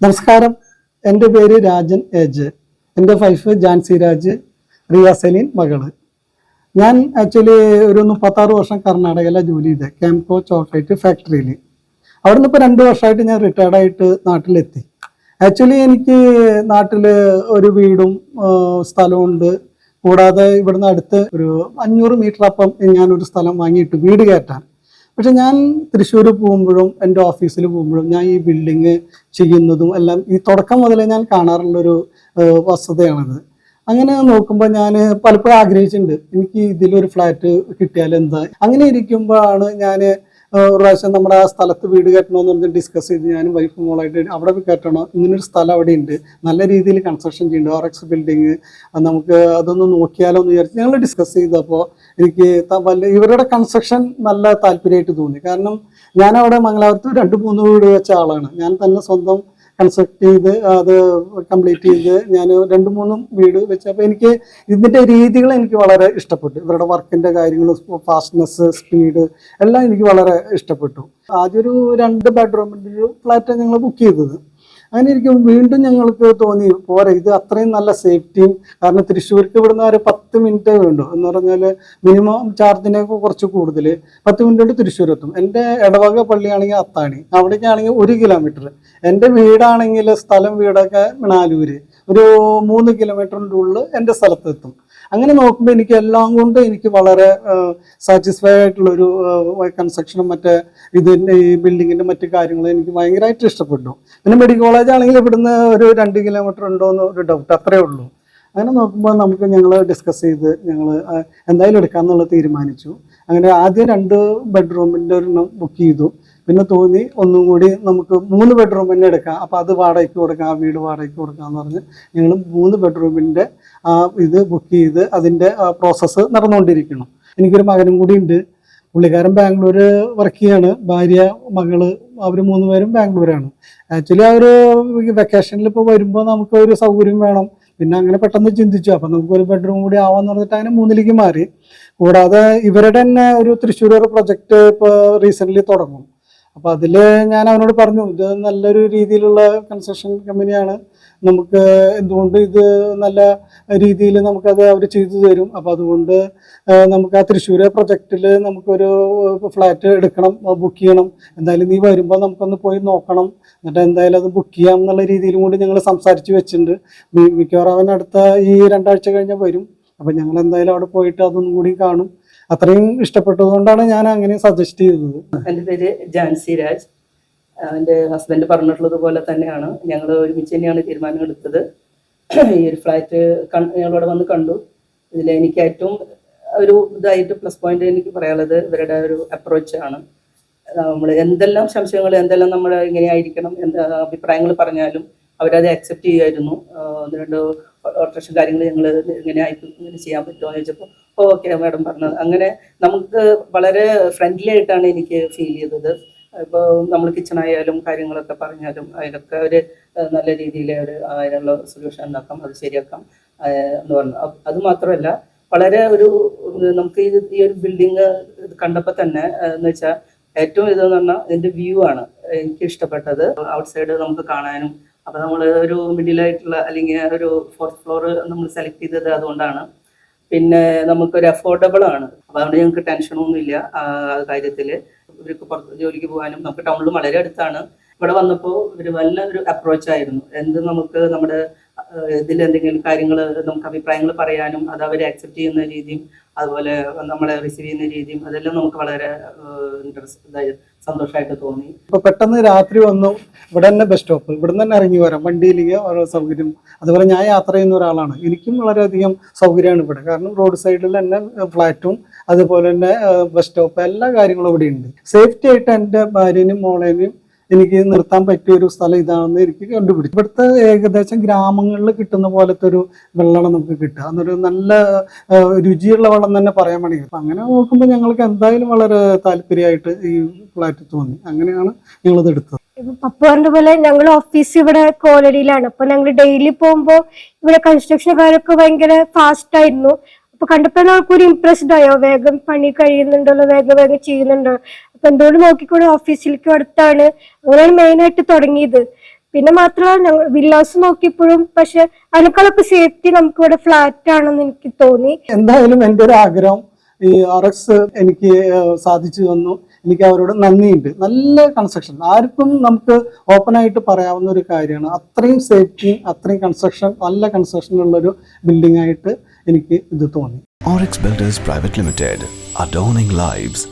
നമസ്കാരം, എൻ്റെ പേര് രാജൻ ഏജ്. എൻ്റെ വൈഫ് ജാൻസി രാജ്, റിയ സലീൻ മകള്. ഞാൻ ആക്ച്വലി ഒരു 36 വർഷം കർണാടകയിലെ ജോലി ചെയ്തത് ക്യാംകോ ചോക്ലേറ്റ് ഫാക്ടറിയിൽ. അവിടെ നിന്ന് ഇപ്പോൾ 2 വർഷമായിട്ട് ഞാൻ റിട്ടയർഡായിട്ട് നാട്ടിലെത്തി. ആക്ച്വലി എനിക്ക് നാട്ടിൽ ഒരു വീടും സ്ഥലവും ഉണ്ട്. കൂടാതെ ഇവിടുന്ന് അടുത്ത് ഒരു 500 മീറ്റർ അപ്പം ഞാനൊരു സ്ഥലം വാങ്ങിയിട്ട് വീട് കയറ്റാൻ. പക്ഷെ ഞാൻ തൃശ്ശൂർ പോകുമ്പോഴും എൻ്റെ ഓഫീസിൽ പോകുമ്പോഴും ഞാൻ ഈ ബിൽഡിങ് ചെയ്യുന്നതും എല്ലാം ഈ തുടക്കം മുതലേ ഞാൻ കാണാറുള്ളൊരു വസ്തുതയാണിത്. അങ്ങനെ നോക്കുമ്പോൾ ഞാൻ പലപ്പോഴും ആഗ്രഹിച്ചിട്ടുണ്ട് എനിക്ക് ഇതിലൊരു ഫ്ലാറ്റ് കിട്ടിയാൽ എന്താ. അങ്ങനെ ഇരിക്കുമ്പോഴാണ് ഞാൻ ഒരു പ്രാവശ്യം നമ്മുടെ ആ സ്ഥലത്ത് വീട് കയറ്റണമെന്ന് പറഞ്ഞ് ഡിസ്കസ് ചെയ്ത് ഞാനും വൈഫ് മോളായിട്ട് അവിടെ കയറ്റണം, ഇങ്ങനൊരു സ്ഥലം അവിടെ ഉണ്ട്, നല്ല രീതിയിൽ കൺസ്ട്രക്ഷൻ ചെയ്യുന്നുണ്ട്, RX ബിൽഡിങ്, നമുക്ക് അതൊന്ന് നോക്കിയാലോ എന്ന് വിചാരിച്ച് ഞങ്ങൾ ഡിസ്കസ് ചെയ്തപ്പോൾ എനിക്ക് ഇവരുടെ കൺസ്ട്രക്ഷൻ നല്ല താല്പര്യമായിട്ട് തോന്നി. കാരണം ഞാൻ അവിടെ മംഗലാപുരത്ത് 2-3 വീട് വെച്ച ആളാണ്. ഞാൻ തന്നെ സ്വന്തം കൺസ്ട്രക്ട് ചെയ്ത് അത് കംപ്ലീറ്റ് ചെയ്ത് ഞാൻ 2-3 വീട് വെച്ചപ്പോൾ എനിക്ക് ഇതിൻ്റെ രീതികൾ എനിക്ക് വളരെ ഇഷ്ടപ്പെട്ടു. ഇവരുടെ വർക്കിൻ്റെ കാര്യങ്ങൾ, ഫാസ്റ്റ്നെസ്, സ്പീഡ് എല്ലാം എനിക്ക് വളരെ ഇഷ്ടപ്പെട്ടു. ആദ്യം ഒരു 2 ബെഡ്റൂമിൻ്റെ ഒരു ഫ്ലാറ്റാണ് ഞങ്ങൾ ബുക്ക് ചെയ്തത്. അങ്ങനെ ഇരിക്കും വീണ്ടും ഞങ്ങൾക്ക് തോന്നി പോരെ, ഇത് അത്രയും നല്ല സേഫ്റ്റിയും. കാരണം തൃശ്ശൂർക്ക് ഇവിടുന്ന് ഒരു 10 മിനിറ്റേ വേണ്ടു. എന്ന് പറഞ്ഞാൽ മിനിമം ചാർജിനൊക്കെ കുറച്ച് കൂടുതൽ 10 മിനിറ്റ് കൊണ്ട് തൃശ്ശൂർ എത്തും. എൻ്റെ ഇടവക പള്ളിയാണെങ്കിൽ അത്താണി, അവിടേക്കാണെങ്കിൽ 1 കിലോമീറ്റർ. എൻ്റെ വീടാണെങ്കിൽ സ്ഥലം വീടൊക്കെ മിണാലൂര്, ഒരു 3 കിലോമീറ്ററിൻ്റെ ഉള്ളിൽ എൻ്റെ സ്ഥലത്തെത്തും. അങ്ങനെ നോക്കുമ്പോൾ എനിക്ക് എല്ലാം കൊണ്ട് എനിക്ക് വളരെ സാറ്റിസ്ഫൈ ആയിട്ടുള്ളൊരു കൺസ്ട്രക്ഷനും മറ്റേ ഇതിൻ്റെ ഈ ബിൽഡിങ്ങിൻ്റെ മറ്റു കാര്യങ്ങളും എനിക്ക് ഭയങ്കരമായിട്ട് ഇഷ്ടപ്പെട്ടു. പിന്നെ മെഡിക്കൽ കോളേജ് ആണെങ്കിൽ ഇവിടുന്ന് ഒരു 2 കിലോമീറ്റർ ഉണ്ടോ എന്ന് ഒരു ഡൗട്ട്, അത്രേ ഉള്ളൂ. അങ്ങനെ നോക്കുമ്പോൾ ഞങ്ങൾ ഡിസ്കസ് ചെയ്ത് ഞങ്ങൾ എന്തായാലും എടുക്കാമെന്നുള്ളത് തീരുമാനിച്ചു. അങ്ങനെ ആദ്യം 2 ബെഡ്റൂമിൻ്റെ ഒരെണ്ണം ബുക്ക് ചെയ്തു. പിന്നെ തോന്നി ഒന്നും കൂടി നമുക്ക് 3 ബെഡ്റൂം തന്നെ എടുക്കാം, അപ്പോൾ അത് വാടകയ്ക്ക് കൊടുക്കാം, ആ വീട് വാടകയ്ക്ക് കൊടുക്കാമെന്ന് പറഞ്ഞ് ഞങ്ങൾ 3 ബെഡ്റൂമിൻ്റെ ഇത് ബുക്ക് ചെയ്ത് അതിൻ്റെ പ്രോസസ്സ് നടന്നുകൊണ്ടിരിക്കണം. എനിക്കൊരു മകനും കൂടി ഉണ്ട്. പുള്ളിക്കാരൻ ബാംഗ്ലൂർ വർക്ക് ചെയ്യാണ്, ഭാര്യ, മകള്, അവർ 3 പേരും ബാംഗ്ലൂരാണ്. ആക്ച്വലി അവർ വെക്കേഷനിൽ ഇപ്പോൾ വരുമ്പോൾ നമുക്ക് ഒരു സൗകര്യം വേണം. പിന്നെ അങ്ങനെ പെട്ടെന്ന് ചിന്തിച്ചു, അപ്പം നമുക്കൊരു ബെഡ്റൂം കൂടി ആവാന്ന് പറഞ്ഞിട്ട് അങ്ങനെ 3ലേക്ക് മാറി. കൂടാതെ ഇവരുടെ തന്നെ ഒരു തൃശ്ശൂർ ഒരു പ്രൊജക്റ്റ് ഇപ്പോൾ റീസെൻ്റ്ലി തുടങ്ങും. അപ്പോൾ അതിൽ ഞാൻ അവനോട് പറഞ്ഞു, ഇത് നല്ലൊരു രീതിയിലുള്ള കൺസ്ട്രക്ഷൻ കമ്പനിയാണ്, നമുക്ക് എന്തുകൊണ്ട് ഇത് നല്ല രീതിയിൽ നമുക്കത് അവർ ചെയ്തു തരും. അപ്പോൾ അതുകൊണ്ട് നമുക്ക് ആ തൃശ്ശൂർ പ്രൊജക്റ്റിൽ നമുക്കൊരു ഫ്ലാറ്റ് എടുക്കണം, ബുക്ക് ചെയ്യണം. എന്തായാലും നീ വരുമ്പോൾ നമുക്കൊന്ന് പോയി നോക്കണം, എന്നിട്ട് എന്തായാലും അത് ബുക്ക് ചെയ്യാം എന്നുള്ള രീതിയിലും കൂടി ഞങ്ങൾ സംസാരിച്ച് വെച്ചിട്ടുണ്ട്. മിക്കവാറും അവൻ അടുത്ത ഈ 2 ആഴ്ച കഴിഞ്ഞാൽ വരും. അപ്പം ഞങ്ങൾ എന്തായാലും അവിടെ പോയിട്ട് അതൊന്നും കൂടി കാണും. അത്രയും ഇഷ്ടപ്പെട്ടതുകൊണ്ടാണ് ഞാൻ അങ്ങനെ സജസ്റ്റ് ചെയ്തത്. എൻ്റെ പേര് ജാൻസി രാജ്. എൻ്റെ ഹസ്ബൻഡ് പറഞ്ഞിട്ടുള്ളത് പോലെ തന്നെയാണ് ഞങ്ങൾ ഒരുമിച്ച് തന്നെയാണ് തീരുമാനം എടുത്തത്. ഈ ഒരു ഫ്ലാറ്റ് ഞങ്ങളിവിടെ വന്ന് കണ്ടു. ഇതിൽ എനിക്ക് ഏറ്റവും ഒരു ഇതായിട്ട് പ്ലസ് പോയിന്റ് എനിക്ക് പറയാനുള്ളത് ഇവരുടെ ഒരു അപ്രോച്ചാണ്. നമ്മൾ എന്തെല്ലാം സംശയങ്ങൾ, എന്തെല്ലാം നമ്മൾ ഇങ്ങനെയായിരിക്കണം, എന്താ അഭിപ്രായങ്ങൾ പറഞ്ഞാലും അവരത് അക്സെപ്റ്റ് ചെയ്യുമായിരുന്നു. 1-2 ഓൾട്രേഷൻ കാര്യങ്ങൾ ഞങ്ങൾ ഇങ്ങനെ ചെയ്യാൻ പറ്റുമോ എന്ന് ചോദിച്ചപ്പോൾ ഓക്കെ മാഡം പറഞ്ഞത്. അങ്ങനെ നമുക്ക് വളരെ ഫ്രണ്ട്ലി ആയിട്ടാണ് എനിക്ക് ഫീൽ ചെയ്തത്. ഇപ്പോൾ നമ്മൾ കിച്ചണായാലും കാര്യങ്ങളൊക്കെ പറഞ്ഞാലും അതിലൊക്കെ ഒരു നല്ല രീതിയിൽ അതിനുള്ള സൊല്യൂഷൻ ഉണ്ടാക്കാം, അത് ശരിയാക്കാം എന്ന് പറഞ്ഞു. അത് മാത്രമല്ല വളരെ നമുക്ക് ഈ ഒരു ബിൽഡിങ് കണ്ടപ്പോൾ തന്നെ എന്ന് വെച്ചാൽ ഏറ്റവും ഇതെന്ന് പറഞ്ഞാൽ ഇതിൻ്റെ വ്യൂ ആണ് എനിക്ക് ഇഷ്ടപ്പെട്ടത്. ഔട്ട്സൈഡ് നമുക്ക് കാണാനും, അപ്പോൾ നമ്മൾ ഒരു മിഡിലായിട്ടുള്ള അല്ലെങ്കിൽ ഒരു 4th ഫ്ലോർ നമ്മൾ സെലക്ട് ചെയ്തത് അതുകൊണ്ടാണ്. പിന്നെ നമുക്കൊരു അഫോർഡബിൾ ആണ്, അപ്പോൾ അതുകൊണ്ട് ഞങ്ങൾക്ക് ടെൻഷനൊന്നുമില്ല ആ കാര്യത്തിൽ. ഇവർക്ക് പുറത്ത് ജോലിക്ക് പോകാനും നമുക്ക് ടൗണിൽ വളരെ അടുത്താണ്. ഇവിടെ വന്നപ്പോൾ ഇവർ നല്ലൊരു അപ്രോച്ചായിരുന്നു. നമുക്ക് നമ്മുടെ ഇതിൽ എന്തെങ്കിലും കാര്യങ്ങൾ നമുക്ക് അഭിപ്രായങ്ങൾ പറയാനും അത് അവർ അക്സെപ്റ്റ് ചെയ്യുന്ന രീതിയും അതുപോലെ നമ്മളെ റിസീവ് ചെയ്യുന്ന രീതിയും അതെല്ലാം നമുക്ക് വളരെ സന്തോഷമായിട്ട് തോന്നി. ഇപ്പൊ പെട്ടെന്ന് രാത്രി വന്നു, ഇവിടെ തന്നെ ബസ് സ്റ്റോപ്പ്, ഇവിടെ തന്നെ ഇറങ്ങി വരാം, വണ്ടിയിലേക്ക് ഓരോ സൗകര്യം. അതുപോലെ ഞാൻ യാത്ര ചെയ്യുന്ന ഒരാളാണ്, എനിക്കും വളരെയധികം സൗകര്യമാണ് ഇവിടെ. കാരണം റോഡ് സൈഡിൽ തന്നെ ഫ്ലാറ്റും അതുപോലെ തന്നെ ബസ് സ്റ്റോപ്പ് എല്ലാ കാര്യങ്ങളും ഇവിടെ ഉണ്ട്. സേഫ്റ്റി ആയിട്ട് എൻ്റെ ഭാര്യനും മോളേനും എനിക്ക് നിർത്താൻ പറ്റിയ ഒരു സ്ഥലം ഇതാണെന്ന് എനിക്ക് കണ്ടുപിടിച്ചു. ഇവിടുത്തെ ഏകദേശം ഗ്രാമങ്ങളിൽ കിട്ടുന്ന പോലത്തെ ഒരു വെള്ളമാണ് നമുക്ക് കിട്ടുക. അതൊരു നല്ല രുചിയുള്ള വെള്ളം തന്നെ പറയാൻ വേണമെങ്കിൽ. അപ്പം അങ്ങനെ നോക്കുമ്പോൾ ഞങ്ങൾക്ക് എന്തായാലും വളരെ താല്പര്യമായിട്ട് ഈ ഫ്ലാറ്റ് തോന്നി. അങ്ങനെയാണ് ഞങ്ങളിത് എടുത്തത്. പപ്പ പറഞ്ഞ പോലെ ഞങ്ങൾ ഓഫീസ് ഇവിടെ കോലടിയിലാണ്. അപ്പൊ ഞങ്ങൾ ഡെയിലി പോകുമ്പോൾ ഇവിടെ കൺസ്ട്രക്ഷൻകാരൊക്കെ ഭയങ്കര ഫാസ്റ്റ് ആയിരുന്നു. അപ്പൊ കണ്ടപ്പോൾ നമുക്കൊരു ഇംപ്രസ്ഡ് ആയോ, വേഗം പണി കഴിയുന്നുണ്ടല്ലോ, വേഗം ചെയ്യുന്നുണ്ടോ. അപ്പൊ എന്തുകൊണ്ട് നോക്കിക്കൂടെ, ഓഫീസിലേക്ക് അടുത്താണ്. അങ്ങനെയാണ് മെയിൻ ആയിട്ട് തുടങ്ങിയത്. പിന്നെ മാത്രമല്ല ഞങ്ങൾ വില്ലാസ് നോക്കിയപ്പോഴും പക്ഷെ അതിനേക്കാളൊക്കെ സേഫ്റ്റി നമുക്ക് ഇവിടെ ഫ്ലാറ്റ് ആണെന്ന് എനിക്ക് തോന്നി. എന്തായാലും എൻ്റെ ഒരു ആഗ്രഹം ഈ RX എനിക്ക് സാധിച്ചു തന്നു. എനിക്ക് അവരോട് നന്ദിയുണ്ട്. നല്ല കൺസ്ട്രക്ഷൻ, ആർക്കും നമുക്ക് ഓപ്പൺ ആയിട്ട് പറയാവുന്ന ഒരു കാര്യമാണ്. അത്രയും സേഫ്റ്റി, അത്രയും കൺസ്ട്രക്ഷൻ, നല്ല കൺസ്ട്രക്ഷൻ ഉള്ളൊരു ബിൽഡിംഗ് ആയിട്ട് എനിക്ക് ഇത് തോന്നി. Oryx Builders Private Limited, adorning lives.